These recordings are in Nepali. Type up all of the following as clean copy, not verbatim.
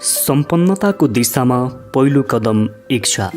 सम्पन्नताको दिशामा पहिलो कदम इच्छा।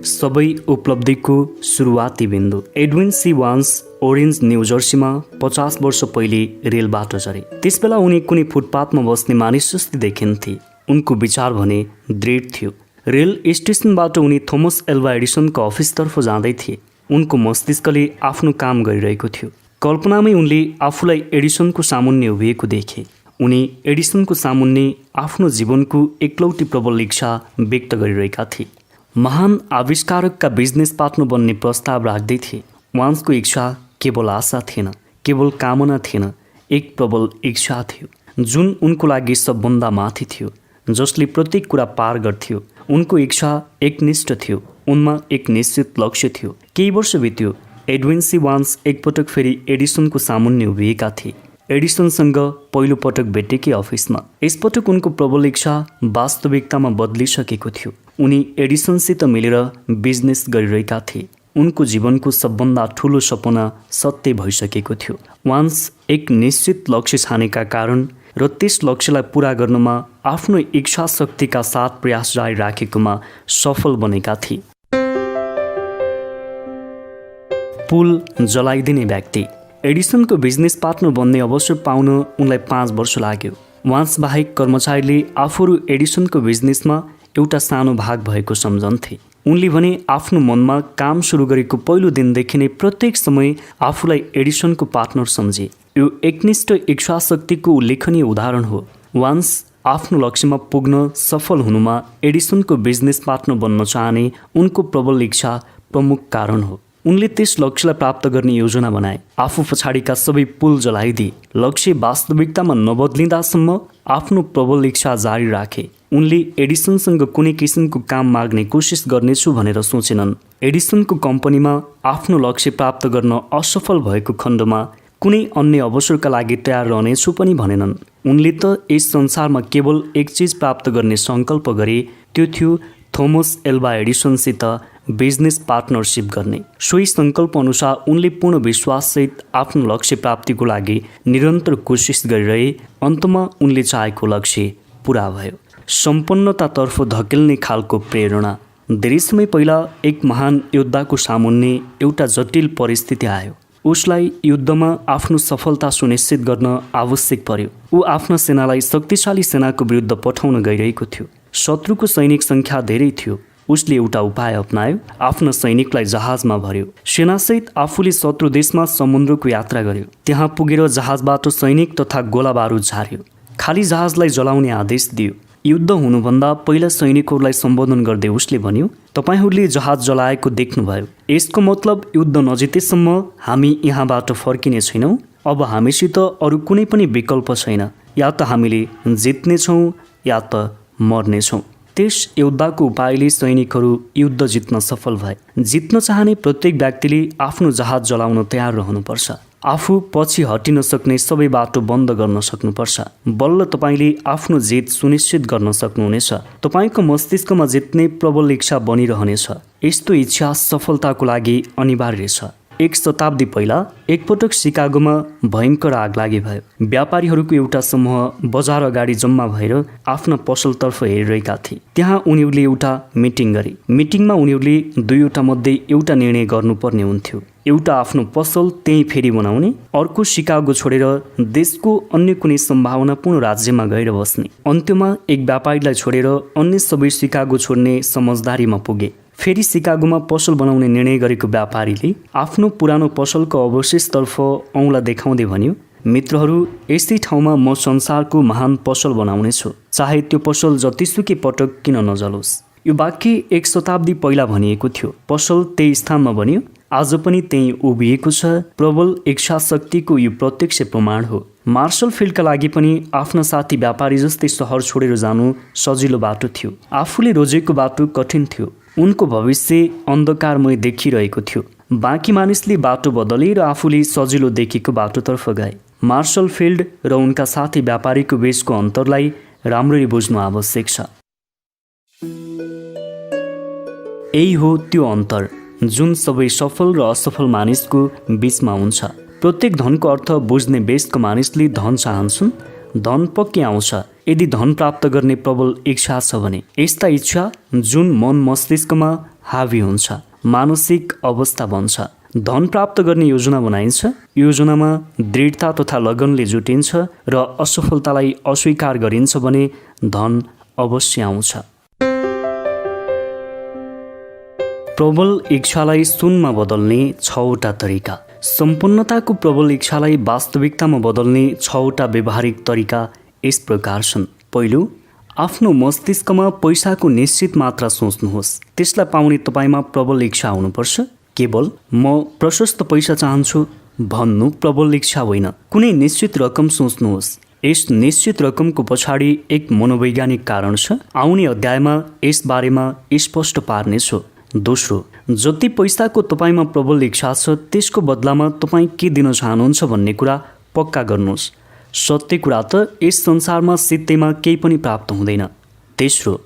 सबै उपलब्धिको सुरुवाती बिन्दु। Edwin C Vance Orange New जर्सीमा 50 वर्ष पहिले रेलबाट झरे। त्यसबेला उनी कुनै फुटपाथमा बस्ने मानिस जस्तै देखिन्थे। उनको विचार भने दृढ थियो। रेल स्टेसनबाट उनी थोमस एल्वा एडिसनको अफिसतर्फ जाँदै थिए। उनको मस्तिष्कले आफ्नो काम गरिरहेको थियो। कल्पनामै उनले आफूलाई एडिसनको सामुन्ने उभिएको देखे। उनी एडिसनको सामुन्ने आफ्नो जीवनको एकलौटी प्रबल इच्छा व्यक्त गरिरहेका थिए। महान आविष्कारकका बिजनेस पार्टनर बन्ने प्रस्ताव राख्दै थिए। वान्सको इच्छा केवल आशा थिएन, केवल कामना थिएन, एक प्रबल इच्छा थियो जुन उनको लागि सबभन्दा माथि थियो, जसले प्रत्येक कुरा पार गर्थ्यो। उनको इच्छा एकनिष्ठ थियो, उनमा एक निश्चित लक्ष्य थियो। केही वर्ष बित्यो। एडविन सी वान्स एकपटक फेरि एडिसनको सामुन्ने उभिएका थिए। एडिसनसँग पहिलो पटक भेटेकै अफिसमा। यसपटक उनको प्रबल इच्छा वास्तविकतामा बदलिसकेको थियो। उनी एडिसनसित मिलेर बिजनेस गरिरहेका थिए। उनको जीवनको सबभन्दा ठुलो सपना सत्य भइसकेको थियो। वान्स एक निश्चित लक्ष्य छानेका कारण र त्यस लक्ष्यलाई पूरा गर्नमा आफ्नो इच्छा शक्तिका साथ प्रयास जारी राखेकोमा सफल बनेका थिए। पुल जलाइदिने व्यक्ति। एडिसनको बिजनेस पार्टनर बन्ने अवसर पाउन उनलाई 5 वर्ष लाग्यो। वान्स बाहेक कर्मचारीले आफूहरू एडिसनको बिजनेसमा एउटा सानो भाग भएको सम्झन्थे। उनले भने आफ्नो मनमा काम सुरु गरेको पहिलो दिनदेखि नै प्रत्येक समय आफूलाई एडिसनको पार्टनर सम्झे। यो एकनिष्ठ इच्छा शक्तिको उल्लेखनीय उदाहरण हो। वान्स आफ्नो लक्ष्यमा पुग्न सफल हुनुमा एडिसनको बिजनेस पार्टनर बन्न चाहने उनको प्रबल इच्छा प्रमुख कारण हो। उनले त्यस लक्ष्यलाई प्राप्त गर्ने योजना बनाए। आफू पछाडिका सबै पुल जलाइदिए। लक्ष्य वास्तविकतामा नबदलिँदासम्म आफ्नो प्रबल इच्छा जारी राखे। उनले एडिसनसँग कुनै किसिमको काम माग्ने कोसिस गर्नेछु भनेर सोचेनन्। एडिसनको कम्पनीमा आफ्नो लक्ष्य प्राप्त गर्न असफल भएको खण्डमा कुनै अन्य अवसरका लागि तयार रहनेछु पनि भनेनन्। उनले त यस संसारमा केवल एक चिज प्राप्त गर्ने सङ्कल्प गरे, त्यो थियो थोमस एल्वा एडिसनसित बिजनेस पार्टनरसिप गर्ने। सोही सङ्कल्प अनुसार उनले पूर्ण विश्वाससहित आफ्नो लक्ष्य प्राप्तिको लागि निरन्तर कोसिस गरिरहे। अन्तमा उनले चाहेको लक्ष्य पुरा भयो। सम्पन्नतातर्फ धकेल्ने खालको प्रेरणा। धेरै समय पहिला एक महान योद्धाको सामुन्ने एउटा जटिल परिस्थिति आयो। उसलाई युद्धमा आफ्नो सफलता सुनिश्चित गर्न आवश्यक पर्यो। ऊ आफ्नो सेनालाई शक्तिशाली सेनाको विरुद्ध पठाउन गइरहेको थियो। शत्रुको सैनिक सङ्ख्या धेरै थियो। उसले एउटा उपाय अपनायो। आफ्ना सैनिकलाई जहाजमा भर्यो। सेनासहित आफूले शत्रु देशमा समुद्रको यात्रा गर्यो। त्यहाँ पुगेर जहाजबाट सैनिक तथा गोला बारुद झार्यो। खाली जहाजलाई जलाउने आदेश दियो। युद्ध हुनुभन्दा पहिला सैनिकहरूलाई सम्बोधन गर्दै उसले भन्यो, तपाईहरूले जहाज जलाएको देख्नुभयो। यसको मतलब युद्ध नजितेसम्म हामी यहाँबाट फर्किने छैनौँ। अब हामीसित अरू कुनै पनि विकल्प छैन। या त हामीले जित्नेछौँ या त मर्नेछौँ। त्यस योद्धाको उपायले सैनिकहरू युद्ध जित्न सफल भए। जित्न चाहने प्रत्येक व्यक्तिले आफ्नो जहाज जलाउन तयार रहनुपर्छ। आफू पछि हटिन सक्ने सबै बाटो बन्द गर्न सक्नुपर्छ। बल्ल तपाईँले आफ्नो जित सुनिश्चित गर्न सक्नुहुनेछ। तपाईँको मस्तिष्कमा जित्ने प्रबल इच्छा बनिरहनेछ। यस्तो इच्छा सफलताको लागि अनिवार्य छ। 1 शताब्दी पहिला एकपटक सिकागोमा भयङ्कर आगलागी भयो। व्यापारीहरूको एउटा समूह बजार अगाडि जम्मा भएर आफ्ना पसलतर्फ हेरिरहेका थिए। त्यहाँ उनीहरूले एउटा मिटिङ गरे। मिटिङमा उनीहरूले दुईवटा मध्ये एउटा निर्णय गर्नुपर्ने हुन्थ्यो। एउटा आफ्नो पसल त्यहीँ फेरि बनाउने, अर्को सिकागो छोडेर देशको अन्य कुनै सम्भावनापूर्ण राज्यमा गएर बस्ने। अन्त्यमा एक व्यापारीलाई छोडेर अन्य सबै सिकागो छोड्ने समझदारीमा पुगे। फेरि सिकागोमा पसल बनाउने निर्णय गरेको व्यापारीले आफ्नो पुरानो पसलको अवशेषतर्फ औँला देखाउँदै भन्यो, मित्रहरू, यस्तै ठाउँमा म संसारको महान पसल बनाउनेछु, चाहे त्यो पसल जतिसुकै पटक किन नजलोस्। यो वाक्य 1 शताब्दी पहिला भनिएको थियो। पसल त्यही स्थानमा बन्यो। आज पनि त्यही उभिएको छ। प्रबल इच्छा शक्तिको यो प्रत्यक्ष प्रमाण हो। मार्शल फिल्डका लागि पनि आफ्ना साथी व्यापारी जस्तै सहर छोडेर जानु सजिलो बाटो थियो। आफूले रोजेको बाटो कठिन थियो। उनको भविष्य अन्धकारमय देखिरहेको थियो। बाँकी मानिसले बाटो बदले र आफूले सजिलो देखेको बाटोतर्फ गए। मार्शल फिल्ड र उनका साथी व्यापारीको बीचको अन्तरलाई राम्ररी बुझ्नु आवश्यक छ। यही हो त्यो अन्तर जुन सबै सफल र असफल मानिसको बीचमा हुन्छ। प्रत्येक धनको अर्थ बुझ्ने बेसको मानिसले धन चाहन्छन्, धन पक्कै आउँछ यदि धन प्राप्त गर्ने प्रबल इच्छा छ भने। यस्ता इच्छा जुन मन मस्तिष्कमा हावी हुन्छ मानसिक अवस्था बन्छ। धन प्राप्त गर्ने योजना बनाइन्छ। योजनामा दृढता तथा लगनले जुटिन्छ र असफलतालाई अस्वीकार गरिन्छ भने धन अवश्य आउँछ। प्रबल इच्छालाई सुनमा बदल्ने 6वटा तरिका। सम्पन्नताको प्रबल इच्छालाई वास्तविकतामा बदल्ने 6वटा व्यवहारिक तरिका यस प्रकार छन्। पहिलो, आफ्नो मस्तिष्कमा पैसाको निश्चित मात्रा सोच्नुहोस्। त्यसलाई पाउने तपाईँमा प्रबल इच्छा हुनुपर्छ। केवल म प्रशस्त पैसा चाहन्छु भन्नु प्रबल इच्छा होइन। कुनै निश्चित रकम सोच्नुहोस्। यस निश्चित रकमको पछाडि एक मनोवैज्ञानिक कारण छ। आउने अध्यायमा यस बारेमा स्पष्ट पार्नेछु। दोस्रो, जति पैसाको तपाईँमा प्रबल इच्छा छ त्यसको बदलामा तपाईँ के दिन चाहनुहुन्छ भन्ने कुरा पक्का गर्नुहोस्। सत्य कुरा त यस संसारमा सित्तैमा केही पनि प्राप्त हुँदैन। तेस्रो,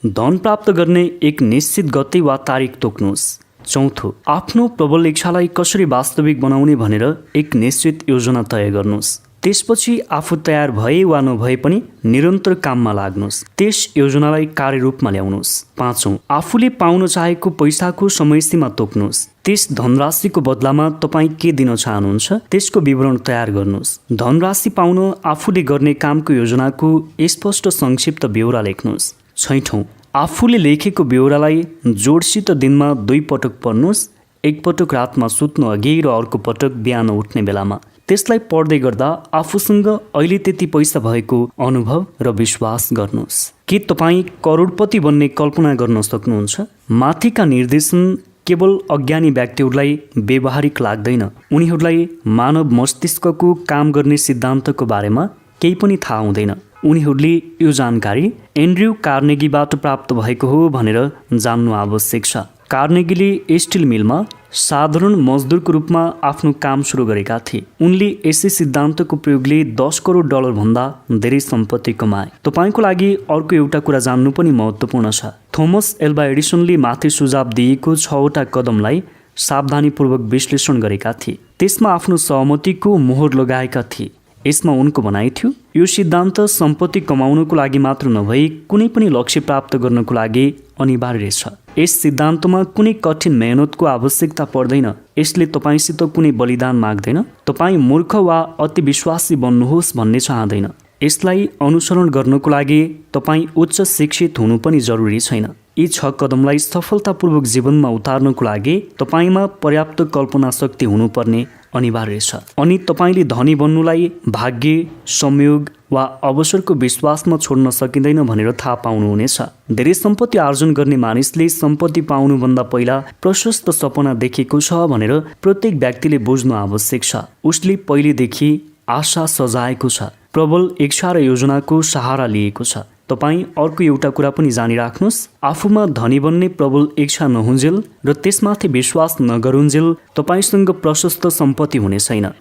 धन प्राप्त गर्ने एक निश्चित गति वा तारिक तोक्नुहोस्। चौथो, आफ्नो प्रबल इच्छालाई कसरी वास्तविक बनाउने भनेर एक निश्चित योजना तय गर्नुहोस्। त्यसपछि आफू तयार भए वा नभए पनि निरन्तर काममा लाग्नुहोस्। त्यस योजनालाई कार्यरूपमा ल्याउनुहोस्। पाँचौं, आफूले पाउन चाहेको पैसाको समयसीमा तोक्नुहोस्। त्यस धनराशिको बदलामा तपाईँ के दिन चाहनुहुन्छ त्यसको विवरण तयार गर्नुहोस्। धनराशि पाउन आफूले गर्ने कामको योजनाको स्पष्ट संक्षिप्त ब्यौरा लेख्नुहोस्। छैठौं, आफूले लेखेको ब्यौरालाई जोडसित दिनमा 2 पटक पढ्नुहोस्। एक पटक रातमा सुत्नु अघि र अर्को पटक बिहान उठ्ने बेलामा। त्यसलाई पढ्दै गर्दा आफूसँग अहिले त्यति पैसा भएको अनुभव र विश्वास गर्नुहोस्। के तपाईँ करोडपति बन्ने कल्पना गर्न सक्नुहुन्छ? माथिका निर्देशन केवल अज्ञानी व्यक्तिहरूलाई व्यवहारिक लाग्दैन। उनीहरूलाई मानव मस्तिष्कको काम गर्ने सिद्धान्तको बारेमा केही पनि थाहा हुँदैन। उनीहरूले यो जानकारी एन्ड्रयू कार्नेगीबाट प्राप्त भएको हो भनेर जान्नु आवश्यक छ। कार्नेगीले स्टिल मिलमा साधारण मजदुरको रूपमा आफ्नो काम सुरु गरेका थिए। उनले यसै सिद्धान्तको प्रयोगले 10 करोड डलर भन्दा धेरै सम्पत्ति कमाए। तपाईँको लागि अर्को एउटा कुरा जान्नु पनि महत्त्वपूर्ण छ। थोमस एल्वा एडिसनले माथि सुझाव दिएको 6वटा कदमलाई सावधानीपूर्वक विश्लेषण गरेका थिए। त्यसमा आफ्नो सहमतिको मोहर लगाएका थिए। यसमा उनको भनाइ थियो, यो सिद्धान्त सम्पत्ति कमाउनको लागि मात्र नभई कुनै पनि लक्ष्य प्राप्त गर्नको लागि अनिवार्य छ। यस सिद्धान्तमा कुनै कठिन मेहनतको आवश्यकता पर्दैन। यसले तपाईँसित कुनै बलिदान माग्दैन। तपाईँ मूर्ख वा अति विश्वासी बन्नुहोस् भन्ने चाहँदैन। यसलाई अनुसरण गर्नको लागि तपाईँ उच्च शिक्षित हुनु पनि जरुरी छैन। यी 6 कदमलाई सफलतापूर्वक जीवनमा उतार्नको लागि तपाईँमा पर्याप्त कल्पना शक्ति हुनुपर्ने अनिवार्य छ। अनि तपाईँले धनी बन्नुलाई भाग्य, संयोग वा अवसरको विश्वासमा छोड्न सकिँदैन भनेर थाहा पाउनुहुनेछ। धेरै सम्पत्ति आर्जन गर्ने मानिसले सम्पत्ति पाउनुभन्दा पहिला प्रशस्त सपना देखेको छ भनेर प्रत्येक व्यक्तिले बुझ्नु आवश्यक छ। उसले पहिलेदेखि आशा सजाएको छ, प्रबल इच्छा र योजनाको सहारा लिएको छ। तपाईँ अर्को एउटा कुरा पनि जानिराख्नुहोस्, आफूमा धनी बन्ने प्रबल इच्छा नहुन्जेल र त्यसमाथि विश्वास नगरुन्जेल तपाईसँग प्रशस्त सम्पत्ति हुने छैन।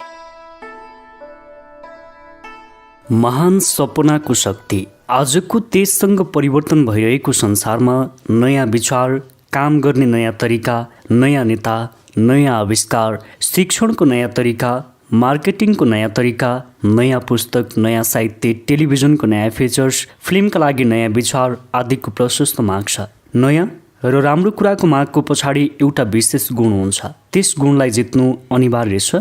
महान सपनाको शक्ति। आजको तेजसँग परिवर्तन भइरहेको संसारमा नयाँ विचार, काम गर्ने नयाँ तरिका, नयाँ नेता, नयाँ आविष्कार, शिक्षणको नयाँ तरिका, मार्केटिङको नयाँ तरिका, नयाँ पुस्तक, नयाँ साहित्य, टेलिभिजनको नयाँ फिचर्स, फिल्मका लागि नयाँ विचार आदिको प्रशस्त माग छ। नयाँ र राम्रो कुराको मागको पछाडि एउटा विशेष गुण हुन्छ। त्यस गुणलाई जित्नु अनिवार्य छ।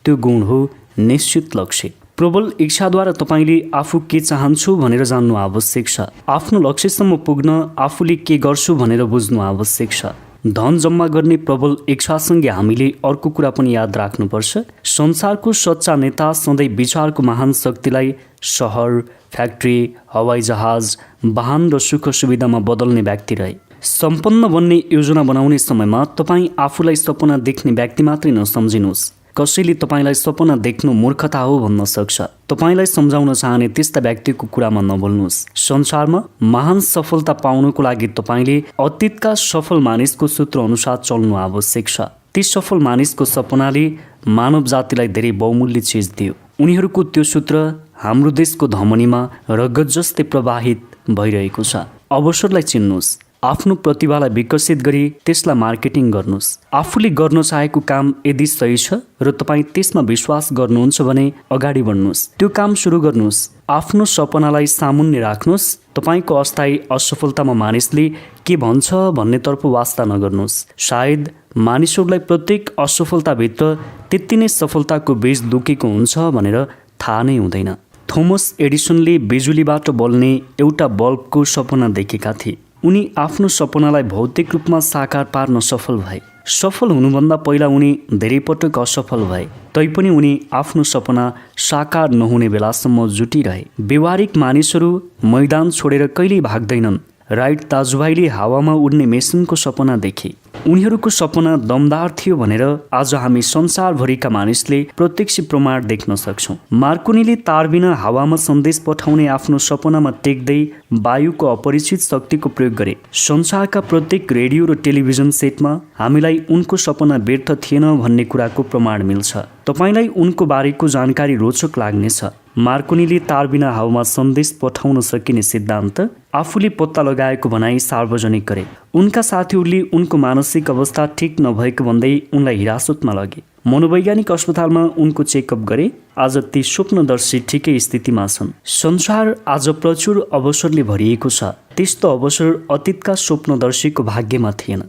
त्यो गुण हो निश्चित लक्ष्य। प्रबल इच्छाद्वारा तपाईँले आफू के चाहन्छु भनेर जान्नु आवश्यक छ। आफ्नो लक्ष्यसम्म पुग्न आफूले के गर्छु भनेर बुझ्नु आवश्यक छ। धन जम्मा गर्ने प्रबल इच्छासँगै हामीले अर्को कुरा पनि याद राख्नुपर्छ। संसारको सच्चा नेता सधैँ विचारको महान शक्तिलाई सहर, फ्याक्ट्री, हवाईजहाज, वाहन र सुख सुविधामा बदल्ने व्यक्ति रहे। सम्पन्न बन्ने योजना बनाउने समयमा तपाईँ आफूलाई सपना देख्ने व्यक्ति मात्रै नसम्झिनुहोस्। कसैले तपाईँलाई सपना देख्नु मूर्खता हो भन्न सक्छ। तपाईँलाई सम्झाउन चाहने त्यस्ता व्यक्तिको कुरामा नबोल्नुहोस्। संसारमा महान सफलता पाउनको लागि तपाईँले अतीतका सफल मानिसको सूत्र अनुसार चल्नु आवश्यक छ। ती सफल मानिसको सपनाले मानव जातिलाई धेरै बहुमूल्य चिज दियो। उनीहरूको त्यो सूत्र हाम्रो देशको धमनीमा रगत जस्तै प्रवाहित भइरहेको छ। अवसरलाई चिन्नुहोस्। आफ्नो प्रतिभालाई विकसित गरी त्यसलाई मार्केटिङ गर्नुहोस्। आफूले गर्न चाहेको काम यदि सही छ र तपाईँ त्यसमा विश्वास गर्नुहुन्छ भने अगाडि बढ्नुहोस्, त्यो काम सुरु गर्नुहोस्। आफ्नो सपनालाई सामुन्ने राख्नुहोस्। तपाईँको अस्थायी असफलतामा मानिसले के भन्छ भन्नेतर्फ वास्ता नगर्नुहोस्। सायद मानिसहरूलाई प्रत्येक असफलताभित्र त्यति नै सफलताको बीज लुकेको हुन्छ भनेर थाहा नै हुँदैन। थोमस एडिसनले बिजुलीबाट बल्ने एउटा बल्बको सपना देखेका थिए। उनी आफ्नो सपनालाई भौतिक रूपमा साकार पार्न सफल भए। सफल हुनुभन्दा पहिला उनी धेरै पटक असफल भए, तैपनि उनी आफ्नो सपना साकार नहुने बेलासम्म जुटिरहे। व्यवहारिक मानिसहरू मैदान छोडेर कहिल्यै भाग्दैनन्। राइट दाजुभाइले हावामा उड्ने मेसिनको सपना देखे। उनीहरूको सपना दमदार थियो भनेर आज हामी संसारभरिका मानिसले प्रत्यक्ष प्रमाण देख्न सक्छौँ। मार्कोनीले तारबिना हावामा सन्देश पठाउने आफ्नो सपनामा टेक्दै वायुको अपरिचित शक्तिको प्रयोग गरे। संसारका प्रत्येक रेडियो र टेलिभिजन सेटमा हामीलाई उनको सपना व्यर्थ थिएन भन्ने कुराको प्रमाण मिल्छ। तपाईँलाई उनको बारेको जानकारी रोचक लाग्नेछ। मार्कोनीले तारबिना हावामा सन्देश पठाउन सकिने सिद्धान्त आफूले पत्ता लगाएको भनाई सार्वजनिक गरे। उनका साथीहरूले उनको मानसिक अवस्था ठिक नभएको भन्दै उनलाई हिरासतमा लगे। मनोवैज्ञानिक अस्पतालमा उनको चेकअप गरे। आज ती स्वप्नदर्शी ठिकै स्थितिमा छन्। संसार आज प्रचुर अवसरले भरिएको छ। त्यस्तो अवसर अतीतका स्वप्नदर्शीको भाग्यमा थिएन।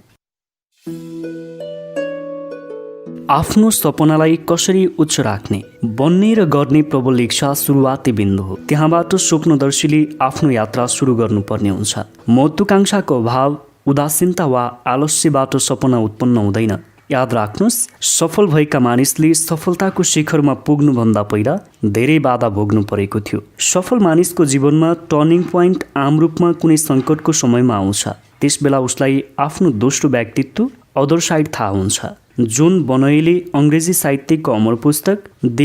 आफ्नो सपनालाई कसरी उच्च राख्ने, बन्ने र गर्ने प्रबल इच्छा सुरुवाती बिन्दु हो। त्यहाँबाट स्वप्नदर्शीले आफ्नो यात्रा सुरु गर्नुपर्ने हुन्छ। महत्वाकांक्षाको अभाव, उदासीनता वा आलस्यबाट सपना उत्पन्न हुँदैन। याद राख्नुहोस्, सफल भएका मानिसले सफलताको शिखरमा पुग्नुभन्दा पहिला धेरै बाधा भोग्नु परेको थियो। सफल मानिसको जीवनमा टर्निङ पोइन्ट आम रूपमा कुनै सङ्कटको समयमा आउँछ। त्यसबेला उसलाई आफ्नो दोस्रो व्यक्तित्व अदर साइड थाहा हुन्छ। जोन बनयले अङ्ग्रेजी साहित्यको अमर पुस्तक द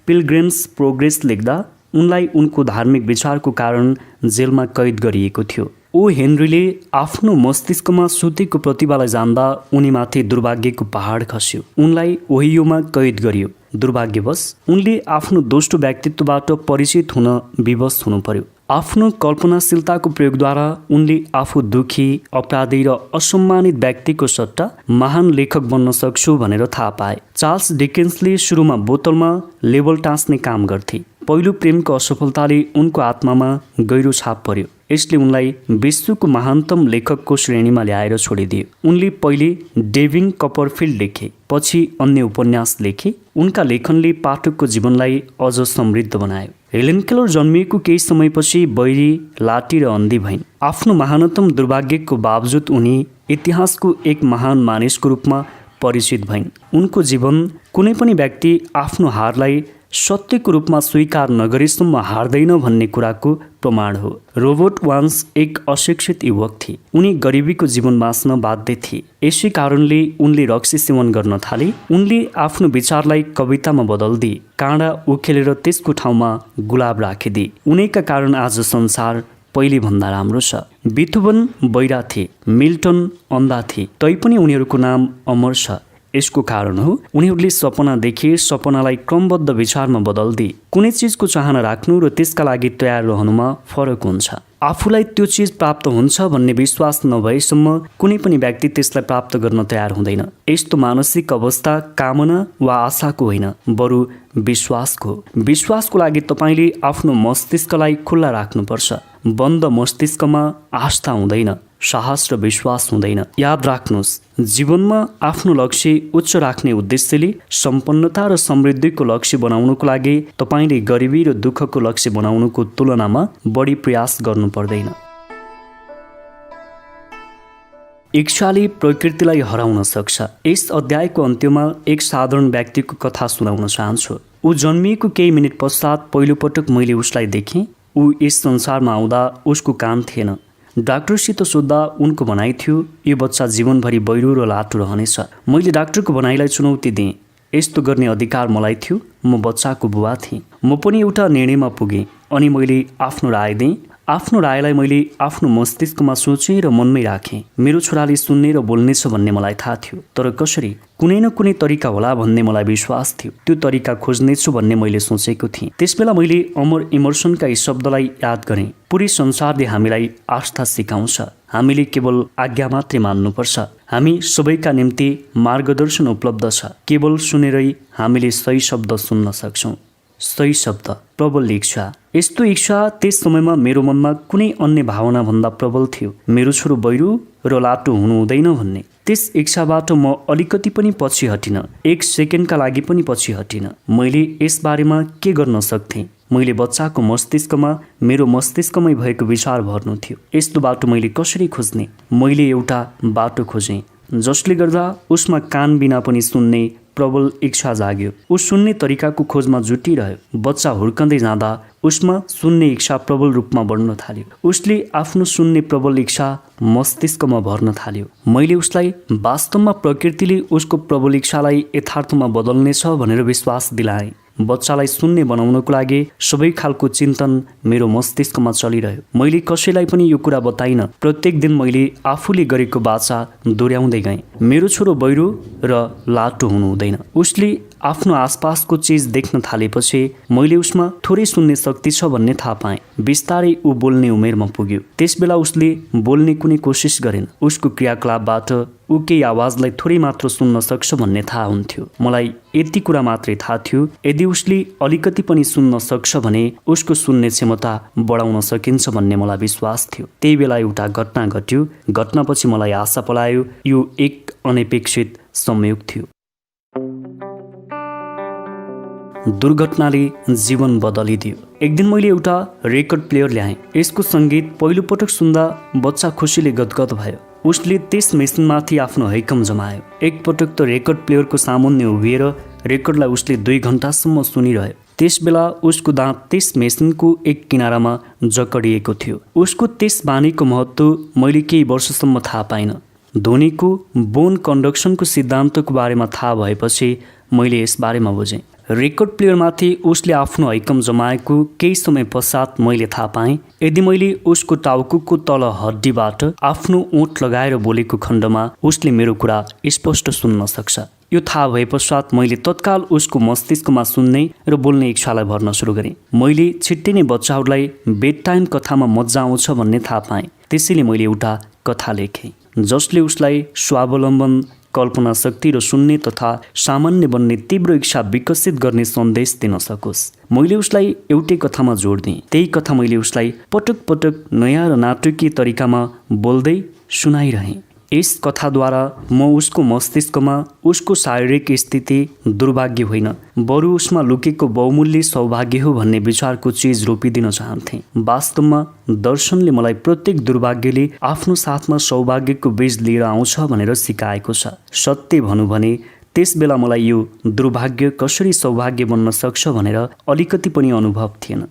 पिलग्रिम्स प्रोग्रेस लेख्दा उनलाई उनको धार्मिक विचारको कारण जेलमा कैद गरिएको थियो। ओ हेनरीले आफ्नो मस्तिष्कमा सुतेको प्रतिभालाई जान्दा उनीमाथि दुर्भाग्यको पहाड खस्यो। उनलाई ओहियोमा कैद गरियो। दुर्भाग्यवश उनले आफ्नो दोस्रो व्यक्तित्वबाट परिचित हुन विवश हुनु पर्यो। आफ्नो कल्पनाशीलताको प्रयोगद्वारा उनले आफू दुखी, अपराधी र असम्मानित व्यक्तिको सट्टा महान लेखक बन्न सक्छु भनेर थाहा पाए। चार्ल्स डिकेन्सले सुरुमा बोतलमा लेबल टाँच्ने काम गर्थे। पहिलो प्रेमको असफलताले उनको आत्मामा गहिरो छाप पर्यो। यसले उनलाई विश्वको महानतम लेखकको श्रेणीमा ल्याएर छोडिदियो। उनले पहिले डेभिड कपरफिल्ड लेखे, पछि अन्य उपन्यास लेखे। उनका लेखनले पाठकको जीवनलाई अझ समृद्ध बनायो। हेलेन केलर जन्मिएको केही समयपछि बैरी, लाटी र अन्धी भइन्। आफ्नो महानतम दुर्भाग्यको बावजुद उनी इतिहासको एक महान मानिसको रूपमा परिचित भइन्। उनको जीवन कुनै पनि व्यक्ति आफ्नो हारलाई सत्यको रूपमा स्वीकार नगरेसम्म हार्दैन भन्ने कुराको प्रमाण हो। रोबर्ट वान्स एक अशिक्षित युवक थिए। उनी गरिबीको जीवन बाँच्न बाध्य थिए। यसै कारणले उनले रक्सी सेवन गर्न थाले। उनले आफ्नो विचारलाई कवितामा बदल्दिए, काँडा उखेलेर त्यसको ठाउँमा गुलाब राखिदिए। उनैका कारण आज संसार पहिले भन्दा राम्रो छ। बिथोभन बहिरा थिए, मिल्टन अन्धा थिए, तैपनि उनीहरूको नाम अमर छ। यसको कारण हो उनीहरूले सपना देखे, सपनालाई क्रमबद्ध विचारमा बदल्दिए। कुनै चिजको चाहना राख्नु र त्यसका लागि तयार रहनुमा फरक हुन्छ। आफूलाई त्यो चिज प्राप्त हुन्छ भन्ने विश्वास नभएसम्म कुनै पनि व्यक्ति त्यसलाई प्राप्त गर्न तयार हुँदैन। यस्तो मानसिक अवस्था कामना वा आशाको होइन, बरु विश्वासको। विश्वासको लागि तपाईँले आफ्नो मस्तिष्कलाई खुल्ला राख्नुपर्छ। बन्द मस्तिष्कमा आस्था हुँदैन, साहस र विश्वास हुँदैन। याद राख्नुहोस्, जीवनमा आफ्नो लक्ष्य उच्च राख्ने उद्देश्यले सम्पन्नता र समृद्धिको लक्ष्य बनाउनुको लागि तपाईँले गरिबी र दुःखको लक्ष्य बनाउनुको तुलनामा बढी प्रयास गर्नु पर्दैन। इच्छाले प्रकृतिलाई हराउन सक्छ। यस अध्यायको अन्त्यमा एक साधारण व्यक्तिको कथा सुनाउन चाहन्छु। ऊ जन्मिएको केही मिनट पश्चात पहिलोपटक मैले उसलाई देखेँ। ऊ यस संसारमा आउँदा उसको कान थिएन। डाक्टरसित सोद्धा उनको भनाइ थियो, यो बच्चा जीवनभरि बहिरो र लाटो रहनेछ। मैले डाक्टरको भनाइलाई चुनौती दिएँ। यस्तो गर्ने अधिकार मलाई थियो। म बच्चाको बुबा थिएँ। म पनि एउटा निर्णयमा पुगेँ अनि मैले आफ्नो राय दिएँ। आफ्नो रायलाई मैले आफ्नो मस्तिष्कमा सोचेँ र मनमै राखेँ। मेरो छोराले सुन्ने र बोल्नेछ भन्ने मलाई थाहा थियो, तर कसरी? कुनै न कुनै तरिका होला भन्ने मलाई विश्वास थियो। त्यो तरिका खोज्नेछु भन्ने मैले सोचेको थिएँ। त्यसबेला मैले अमर इमर्सनका यी शब्दलाई याद गरेँ, पुरै संसारले हामीलाई आस्था सिकाउँछ, हामीले केवल आज्ञा मात्रै मान्नुपर्छ, हामी सबैका निम्ति मार्गदर्शन उपलब्ध छ, केवल सुनेरै हामीले सही शब्द सुन्न सक्छौँ। सही शब्द, प्रबल इच्छा। यस्तो इच्छा त्यस समयमा मेरो मनमा कुनै अन्य भावना भन्दा प्रबल थियो। मेरो छोरो बहिरो र लाटो हुनु हुँदैन भन्ने। त्यस इच्छाबाट म अलिकति पनि पछि हटिन, एक सेकेन्डका लागि पनि पछि हटिन। मैले यसबारेमा के गर्न सक्थेँ? मैले बच्चाको मस्तिष्कमा मेरो मस्तिष्कमै भएको विचार भर्नु थियो। यस्तो बाटो मैले कसरी खोज्ने? मैले एउटा बाटो खोजेँ जसले गर्दा उसमा कान बिना पनि सुन्ने प्रबल इच्छा जाग्यो। ऊ सुन्ने तरिकाको खोजमा जुटिरह्यो। बच्चा हुर्कँदै जाँदा उसमा सुन्ने इच्छा प्रबल रूपमा बढ्न थाल्यो। उसले आफ्नो सुन्ने प्रबल इच्छा मस्तिष्कमा भर्न थाल्यो। मैले उसलाई वास्तवमा प्रकृतिले उसको प्रबल इच्छालाई यथार्थमा बदल्नेछ भनेर विश्वास दिलाएँ। बच्चालाई सुन्ने बनाउनको लागि सबै खालको चिन्तन मेरो मस्तिष्कमा चलिरह्यो। मैले कसैलाई पनि यो कुरा बताइन। प्रत्येक दिन मैले आफूले गरेको बाचा दोहोऱ्याउँदै गएँ। मेरो छोरो बहिरो र लाटो हुनु हुँदैन। उसले आफ्नो आसपासको चिज देख्न थालेपछि मैले उसमा थोरै सुन्ने शक्ति छ भन्ने थाहा पाएँ। बिस्तारै ऊ बोल्ने उमेरमा पुग्यो। त्यसबेला उसले बोल्ने कुनै कोसिस गरेन। उसको क्रियाकलापबाट ऊ केही आवाजलाई थोरै मात्र सुन्न सक्छ भन्ने थाहा हुन्थ्यो। मलाई यति कुरा मात्रै थाहा थियो, यदि उसले अलिकति पनि सुन्न सक्छ भने उसको सुन्ने क्षमता बढाउन सकिन्छ भन्ने मलाई विश्वास थियो। त्यही बेला एउटा घटना घट्यो। घटनापछि मलाई आशा पलायो। यो एक अनपेक्षित संयोग थियो। दुर्घटनाले जीवन बदलिदियो। एक दिन मैले एउटा रेकर्ड प्लेयर ल्याएँ। यसको सङ्गीत पहिलोपटक सुन्दा बच्चा खुसीले गदगद भयो। उसले त्यस मेसिनमाथि आफ्नो हैकम जमायो। एकपटक त रेकर्ड प्लेयरको सामुन्ने उभिएर रेकर्डलाई उसले 2 घन्टासम्म सुनिरह्यो। त्यसबेला उसको दाँत त्यस मेसिनको एक किनारामा जकडिएको थियो। उसको त्यस बानीको महत्त्व मैले केही वर्षसम्म थाहा पाइनँ। ध्वनिको बोन कन्डक्सनको सिद्धान्तको बारेमा थाहा भएपछि मैले यसबारेमा बुझेँ। रेकर्ड प्लेयरमाथि उसले आफ्नो हैकम जमाएको केही समय पश्चात मैले थाहा पाएँ, यदि मैले उसको टाउकोको तल हड्डीबाट आफ्नो ओठ लगाएर बोलेको खण्डमा उसले मेरो कुरा स्पष्ट सुन्न सक्छ। यो थाहा भए पश्चात मैले तत्काल उसको मस्तिष्कमा सुन्ने र बोल्ने इच्छालाई भर्न सुरु गरेँ। मैले छिट्टै नै बच्चाहरूलाई बेड टाइम कथामा मजा आउँछ भन्ने थाहा पाएँ। त्यसैले मैले एउटा कथा लेखेँ जसले उसलाई स्वावलम्बन, कल्पना शक्ति र सुन्ने तथा सामान्य बन्ने तीव्र इच्छा विकसित गर्ने सन्देश दिन सकोस्। मैले उसलाई एउटै कथामा जोड दिएँ। त्यही कथा मैले उसलाई पटक पटक नयाँ र नाटकीय तरिकामा बोल्दै सुनाइरहेँ। यस कथाद्वारा म उसको मस्तिष्कमा उसको शारीरिक स्थिति दुर्भाग्य होइन, बरु उसमा लुकेको बहुमूल्य सौभाग्य हो भन्ने विचारको चिज रोपिदिन चाहन्थेँ। वास्तवमा दर्शनले मलाई प्रत्येक दुर्भाग्यले आफ्नो साथमा सौभाग्यको बीज लिएर आउँछ भनेर सिकाएको छ। सत्य भनौँ भने त्यस बेला मलाई यो दुर्भाग्य कसरी सौभाग्य बन्न सक्छ भनेर अलिकति पनि अनुभव थिएन।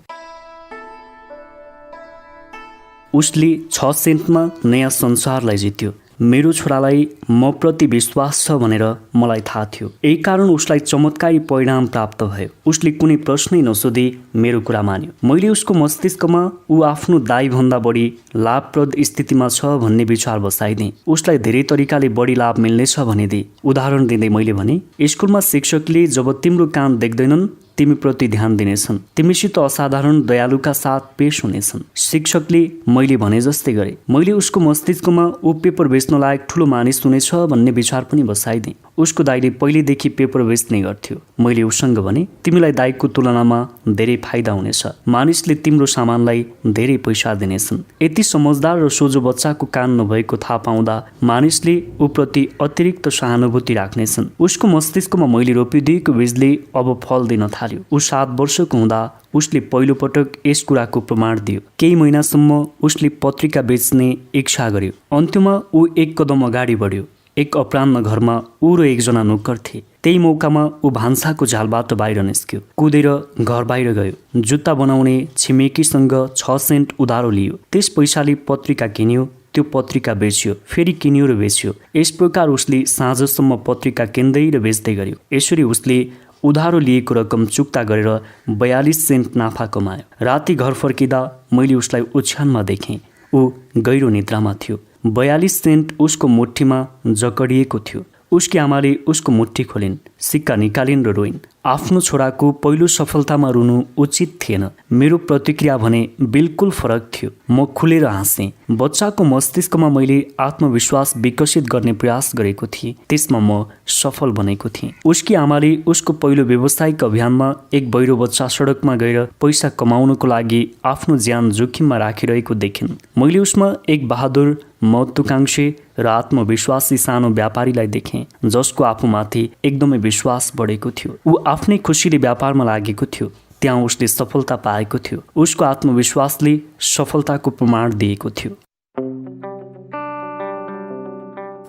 उसले 6 सेन्टमा नयाँ संसारलाई जित्यो। मेरो छोरालाई म प्रति विश्वास छ भनेर मलाई थाहा थियो। यही कारण उसलाई चमत्कारी परिणाम प्राप्त भयो। उसले कुनै प्रश्नै नसोधी मेरो कुरा मान्यो। मैले उसको मस्तिष्कमा ऊ आफ्नो दाइभन्दा बढी लाभप्रद स्थितिमा छ भन्ने विचार बसाइदिएँ। उसलाई धेरै तरिकाले बढी लाभ मिल्नेछ भनिदिएँ। उदाहरण दिँदै मैले भने, स्कुलमा शिक्षकले जब तिम्रो कान देख्दैनन् तिमी प्रति ध्यान दिनेछन्, तिमीसित असाधारण दयालुका साथ पेश हुनेछन्। शिक्षकले मैले भने जस्तै गरे। मैले उसको मस्तिष्कमा ऊ पेपर बेच्न लायक ठुलो मानिस हुनेछ भन्ने विचार पनि बसाइदिएँ। उसको दाइले पहिलेदेखि पेपर बेच्ने गर्थ्यो। मैले उसँग भने, तिमीलाई दाइको तुलनामा धेरै फाइदा हुनेछ, मानिसले तिम्रो सामानलाई धेरै पैसा दिनेछन्। यति समझदार र सोझो बच्चाको कान नभएको थाहा पाउँदा मानिसले ऊप्रति अतिरिक्त सहानुभूति राख्नेछन्। उसको मस्तिष्कमा मैले रोपिदिएको बीजले अब फल दिन थाल्यो। ऊ 7 वर्षको हुँदा उसले पहिलोपटक यस कुराको प्रमाण दियो। केही महिनासम्म उसले पत्रिका बेच्ने इच्छा गर्यो। अन्त्यमा ऊ एक कदम अगाडि बढ्यो। एक अपराह्न घरमा ऊ र एकजना नोकर थिए। त्यही मौकामा ऊ भान्साको झालबाट बाहिर निस्क्यो, कुदेर घर बाहिर गयो। जुत्ता बनाउने छिमेकीसँग 6 सेन्ट उधारो लियो। त्यस पैसाले पत्रिका किन्यो, त्यो पत्रिका बेच्यो, फेरि किन्यो र बेच्यो। यस प्रकार उसले साँझसम्म पत्रिका किन्दै र बेच्दै गर्यो। यसरी उसले उधारो लिएको रकम चुक्ता गरेर 42 सेन्ट नाफा कमायो। राति घर फर्किँदा मैले उसलाई ओछ्यानमा देखेँ। ऊ गहिरो निद्रामा थियो। 42 सेन्ट उसको मुठीमा जकडिएको थियो। उसकी आमाले उसको मुट्ठी खोलिन्, सिक्का निकालिन् र रोइन्। आफ्नो छोराको पहिलो सफलतामा रुनु उचित थिएन। मेरो प्रतिक्रिया भने बिल्कुल फरक थियो। म खुलेर हाँसेँ। बच्चाको मस्तिष्कमा मैले आत्मविश्वास विकसित गर्ने प्रयास गरेको थिएँ। त्यसमा म सफल बनेको थिएँ। उसकी आमाले उसको पहिलो व्यावसायिक अभियानमा एक बहिरो बच्चा सडकमा गएर पैसा कमाउनको लागि आफ्नो ज्यान जोखिममा राखिरहेको देखिन्। मैले उसमा एक बहादुर, महत्वाकांक्षी र आत्मविश्वासी सानो व्यापारीलाई देखेँ, जसको आफूमाथि एकदमै विश्वास बढेको थियो। ऊ आफ्नै खुसीले व्यापारमा लागेको थियो। त्यहाँ उसले सफलता पाएको थियो। उसको आत्मविश्वासले सफलताको प्रमाण दिएको थियो।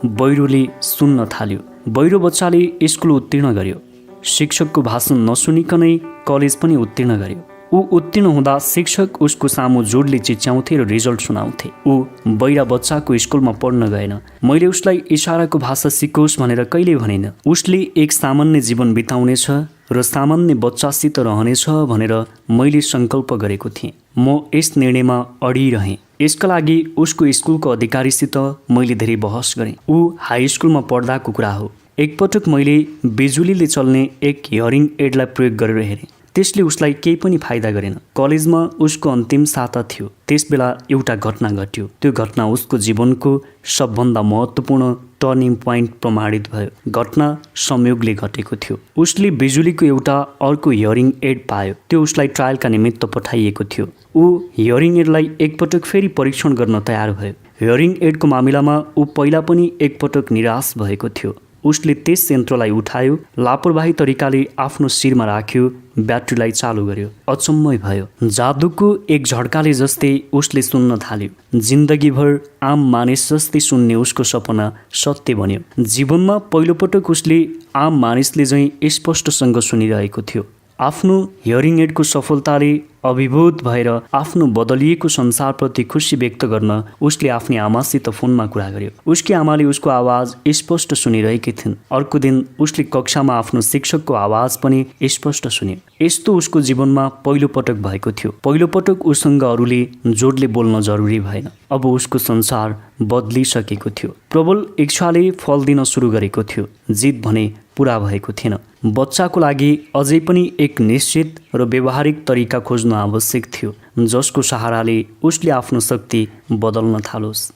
बहिरोले सुन्न थाल्यो। बहिरो बच्चाले स्कुल उत्तीर्ण गर्यो। शिक्षकको भाषण नसुनिकनै कलेज पनि उत्तीर्ण गर्यो। ऊ उत्तीर्ण हुँदा शिक्षक उसको सामु जोडले चिच्याउँथे र रिजल्ट सुनाउँथे। ऊ बहिरा बच्चाको स्कुलमा पढ्न गएन। मैले उसलाई इसाराको भाषा सिकोस् भनेर कहिल्यै भनेन। उसले एक सामान्य जीवन बिताउनेछ र सामान्य बच्चासित रहनेछ भनेर मैले सङ्कल्प गरेको थिएँ। म यस निर्णयमा अडिरहेँ। यसका लागि उसको स्कुलको अधिकारीसित मैले धेरै बहस गरेँ। ऊ हाई स्कुलमा पढ्दाको कुरा हो। एकपटक मैले बिजुलीले चल्ने एक हियरिङ एडलाई प्रयोग गरेर हेरेँ। त्यसले उसलाई केही पनि फाइदा गरेन। कलेजमा उसको अन्तिम साता थियो। त्यसबेला एउटा घटना घट्यो। त्यो घटना उसको जीवनको सबभन्दा महत्त्वपूर्ण टर्निङ पोइन्ट प्रमाणित भयो। घटना संयोगले घटेको थियो। उसले बिजुलीको एउटा अर्को हियरिङ एड पायो। त्यो उसलाई ट्रायलका निमित्त पठाइएको थियो। ऊ हियरिङ एडलाई एकपटक फेरि परीक्षण गर्न तयार भयो। हियरिङ एडको मामिलामा ऊ पहिला पनि एकपटक निराश भएको थियो। उसले त्यस यन्त्रलाई उठायो, लापरवाही तरिकाले आफ्नो शिरमा राख्यो, ब्याट्रीलाई चालु गर्यो। अचम्मै भयो। जादुको एक झड्काले जस्तै उसले सुन्न थाल्यो। जिन्दगीभर आम मानिस जस्तै सुन्ने उसको सपना सत्य बन्यो। जीवनमा पहिलोपटक उसले आम मानिसले झैँ स्पष्टसँग सुनिरहेको थियो। आफ्नो हियरिङ एडको सफलताले अभिभूत भएर आफ्नो बदलिएको संसारप्रति खुसी व्यक्त गर्न उसले आफ्नी आमासित फोनमा कुरा गर्यो। उसकी आमाले उसको आवाज स्पष्ट सुनिरहेकी थिइन्। अर्को दिन उसले कक्षामा आफ्नो शिक्षकको आवाज पनि स्पष्ट सुन्यो। यस्तो उसको जीवनमा पहिलोपटक भएको थियो। पहिलोपटक उसँग अरूले जोडले बोल्न जरुरी भएन। अब उसको संसार बदलिसकेको थियो। प्रबल इच्छाले फल दिन सुरु गरेको थियो। जित भने पूरा भएको थिएन। बच्चाको लागि अझै पनि एक निश्चित र व्यवहारिक तरिका खोज्नु आवश्यक थियो, जसको सहाराले उसले आफ्नो शक्ति बदल्न थालोस्।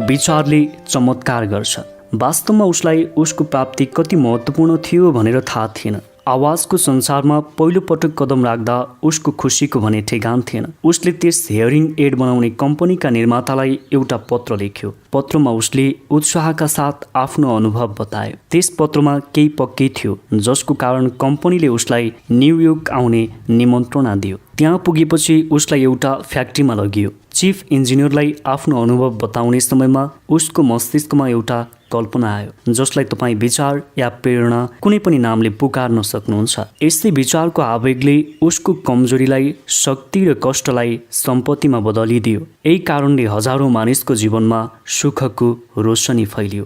विचारले चमत्कार गर्छ। वास्तवमा उसलाई उसको प्राप्ति कति महत्त्वपूर्ण थियो भनेर थाहा थिएन। आवाजको संसारमा पहिलो पटक कदम राख्दा उसको खुसीको भने ठेगान थिएन। उसले त्यस हियरिङ एड बनाउने कम्पनीका निर्मातालाई एउटा पत्र लेख्यो। पत्रमा उसले उत्साहका साथ आफ्नो अनुभव बतायो। त्यस पत्रमा केही पक्कै थियो, जसको कारण कम्पनीले उसलाई न्युयोर्क आउने निमन्त्रणा दियो। त्यहाँ पुगेपछि उसलाई एउटा फ्याक्ट्रीमा लगियो। चिफ इन्जिनियरलाई आफ्नो अनुभव बताउने समयमा उसको मस्तिष्कमा एउटा कल्पना आयो, जसलाई तपाईँ विचार या प्रेरणा कुनै पनि नामले पुकार्न सक्नुहुन्छ। यस्तै विचारको आवेगले उसको कमजोरीलाई शक्ति र कष्टलाई सम्पत्तिमा बदलिदियो। यही कारणले हजारौं मानिसको जीवनमा सुखको रोशनी फैलियो।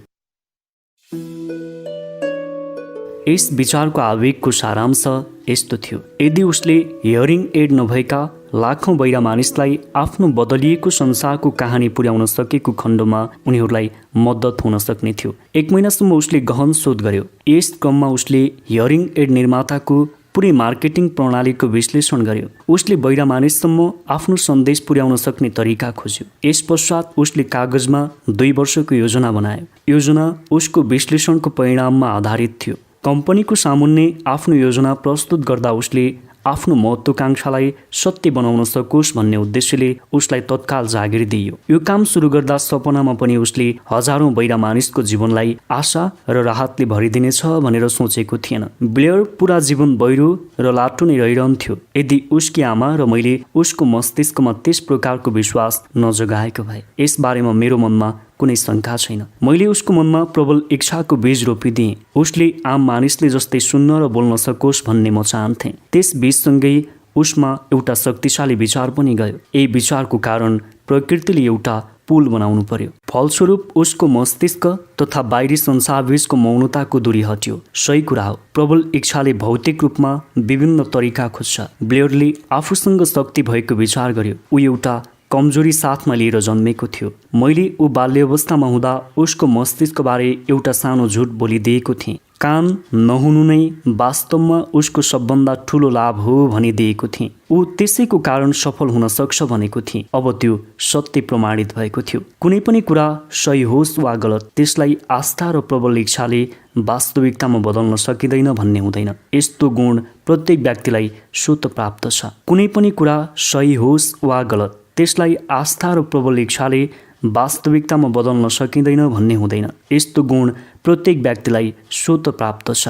यस विचारको आवेगको सारांश यस्तो थियो: यदि उसले हियरिङ एड नभएका लाखौं बहिरा मानिसलाई आफ्नो बदलिएको संसारको कहानी पुर्याउन सकेको खण्डमा उनीहरूलाई मद्दत हुन सक्ने थियो। 1 महिनासम्म उसले गहन शोध गर्यो। यस क्रममा उसले हियरिङ एड निर्माताको पुरै मार्केटिङ प्रणालीको विश्लेषण गर्यो। उसले बहिरा मानिससम्म आफ्नो सन्देश पुर्याउन सक्ने तरिका खोज्यो। यस पश्चात उसले कागजमा 2 वर्षको योजना बनायो। योजना उसको विश्लेषणको परिणाममा आधारित थियो। कम्पनीको सामुन्ने आफ्नो योजना प्रस्तुत गर्दा उसले आफ्नो महत्वाकांक्षालाई सत्य बनाउन सकोस् भन्ने उद्देश्यले उसलाई तत्काल जागिर दिइयो। यो काम सुरु गर्दा सपनामा पनि उसले हजारौं बहिरा मानिसको जीवनलाई आशा र राहतले भरिदिनेछ भनेर सोचेको थिएन। ब्लेयर पूरा जीवन बहिरो र लाटो नै रहिरहन्थ्यो यदि उसकी आमा र मैले उसको मस्तिष्कमा त्यस प्रकारको विश्वास नजगाएको भए। यस बारेमा मेरो मनमा कुनै शङ्का छैन। मैले उसको मनमा प्रबल इच्छाको बीज रोपिदिएँ। उसले आम मानिसले जस्तै सुन्न र बोल्न सकोस् भन्ने म चाहन्थेँ। त्यस बीजसँगै उसमा एउटा शक्तिशाली विचार पनि गयो। यही विचारको कारण प्रकृतिले एउटा पुल बनाउनु पर्यो। फलस्वरूप उसको मस्तिष्क तथा बाहिरी संसारबीचको मौनताको दूरी हट्यो। सही कुरा हो, प्रबल इच्छाले भौतिक रूपमा विभिन्न तरिका खोज्छ। ब्लेयरले आफूसँग शक्ति भएको विचार गर्यो। ऊ एउटा कमजोरी साथमा लिएर जन्मेको थियो। मैले ऊ बाल्यवस्थामा हुँदा उसको मस्तिष्कबारे एउटा सानो झुट बोलिदिएको थिएँ। कान नहुनु नै वास्तवमा उसको सबभन्दा ठुलो लाभ हो भनिदिएको थिएँ। ऊ त्यसैको कारण सफल हुन सक्छ भनेको थिएँ। अब त्यो सत्य प्रमाणित भएको थियो। कुनै पनि कुरा सही होस् वा गलत, त्यसलाई आस्था र प्रबल इच्छाले वास्तविकतामा बदल्न सकिँदैन भन्ने हुँदैन। यस्तो गुण प्रत्येक व्यक्तिलाई स्वतः प्राप्त छ। कुनै पनि कुरा सही होस् वा गलत, त्यसलाई आस्था र प्रबल इच्छाले वास्तविकतामा बदल्न सकिँदैन भन्ने हुँदैन। यस्तो गुण प्रत्येक व्यक्तिलाई स्वतः प्राप्त छ।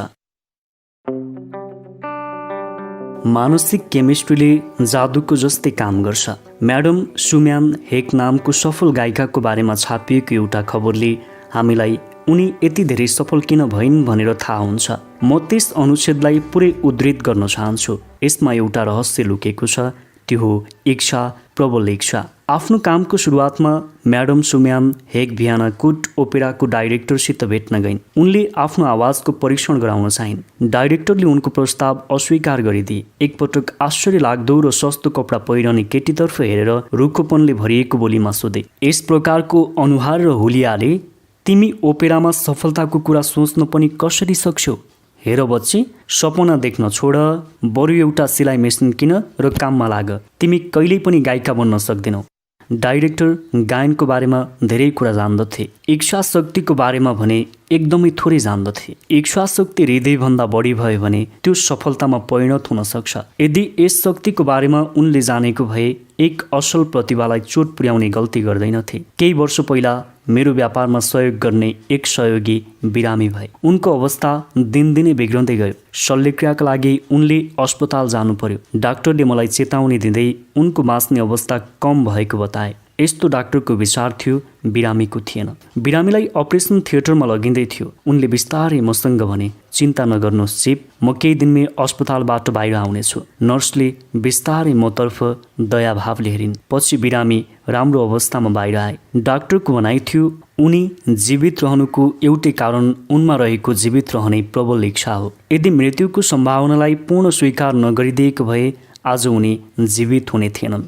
मानसिक केमिस्ट्रीले जादुको जस्तै काम गर्छ। म्याडम सुम्यान हेक नामको सफल गायिकाको बारेमा छापिएको एउटा खबरले हामीलाई उनी यति धेरै सफल किन भइन् भनेर थाहा हुन्छ। म त्यस अनुच्छेदलाई पुरै उद्धृत गर्न चाहन्छु। यसमा एउटा रहस्य लुकेको छ, त्यो हो इच्छा, प्रबल इच्छा। आफ्नो कामको सुरुवातमा म्याडम सुम्यान हेक भियाना कुट ओपेराको डाइरेक्टरसित भेट्न गइन्। उनले आफ्नो आवाजको परीक्षण गराउन चाहिन्। डाइरेक्टरले उनको प्रस्ताव अस्वीकार गरिदिए। एकपटक आश्चर्य लाग्दो र सस्तो कपडा पहिरने केटीतर्फ हेरेर रुखोपनले भरिएको बोलीमा सोधे, यस प्रकारको अनुहार र हुलियाले तिमी ओपेरामा सफलताको कुरा सोच्न पनि कसरी सक्छौ? हेर बच्ची, सपना देख्न छोड, बरु एउटा सिलाइ मेसिन किन र काममा लाग। तिमी कहिल्यै पनि गायिका बन्न सक्दैनौ। डाइरेक्टर गायनको बारेमा धेरै कुरा जान्दथे, इच्छा शक्तिको बारेमा भने एकदमै थोरै जान्दथे। इच्छा शक्ति हृदयभन्दा बढी भयो भने त्यो सफलतामा परिणत हुन सक्छ। यदि यस शक्तिको बारेमा उनले जानेको भए एक असल प्रतिभालाई चोट पुर्याउने गल्ती गर्दैनथे। केही वर्ष पहिला मेरो व्यापारमा सहयोग गर्ने एक सहयोगी बिरामी भए। उनको अवस्था दिनदिनै बिग्रँदै गयो। शल्यक्रियाका लागि उनले अस्पताल जानु पर्यो। डाक्टरले मलाई चेतावनी दिँदै उनको बाँच्ने अवस्था कम भएको बताए। यस्तो डाक्टरको विचार थियो, बिरामीको थिएन। बिरामीलाई अपरेसन थिएटरमा लगिँदै थियो। उनले बिस्तारै मसँग भने, चिन्ता नगर्नुहोस् चिप, म केही दिनमै अस्पतालबाट बाहिर आउनेछु। नर्सले बिस्तारै मतर्फ दयाभावले हेरिन्। पछि बिरामी राम्रो अवस्थामा बाहिर आए। डाक्टरको भनाइ थियो, उनी जीवित रहनुको एउटै कारण उनमा रहेको जीवित रहने प्रबल इच्छा हो। यदि मृत्युको सम्भावनालाई पूर्ण स्वीकार नगरिदिएको भए आज उनी जीवित हुने थिएनन्।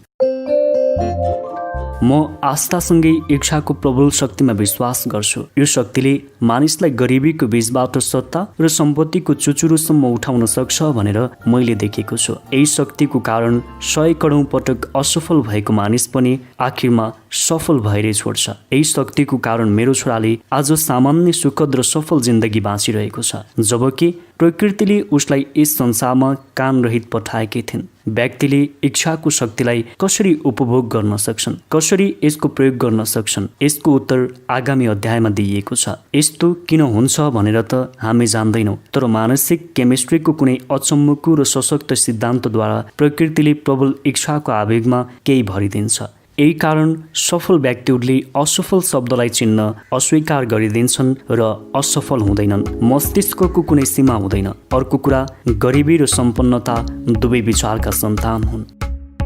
म आस्थासँगै इच्छाको प्रबल शक्तिमा विश्वास गर्छु। यो शक्तिले मानिसलाई गरिबीको बीचबाट सत्ता र सम्पत्तिको चुचुरोसम्म उठाउन सक्छ भनेर मैले देखेको छु। यही शक्तिको कारण 100 करोड पटक असफल भएको मानिस पनि आखिरमा सफल भएरै छोड्छ। यही शक्तिको कारण मेरो छोराले आज सामान्य सुखद र सफल जिन्दगी बाँचिरहेको छ, जबकि प्रकृतिले उसलाई यस संसारमा कानरहित पठाएकी थिइन्। व्यक्तिले इच्छाको शक्तिलाई कसरी उपभोग गर्न सक्छन्, कसरी यसको प्रयोग गर्न सक्छन्, यसको उत्तर आगामी अध्यायमा दिइएको छ। यस्तो किन हुन्छ भनेर त हामी जान्दैनौँ, तर मानसिक केमिस्ट्रीको कुनै अचम्मको र सशक्त सिद्धान्तद्वारा प्रकृतिले प्रबल इच्छाको आवेगमा केही भरिदिन्छ। यही कारण सफल व्यक्तिहरूले असफल शब्दलाई चिन्न अस्वीकार गरिदिन्छन् र असफल हुँदैनन्। मस्तिष्कको कुनै सीमा हुँदैन। अर्को कुरा, गरिबी र सम्पन्नता दुवै विचारका सन्तान हुन्।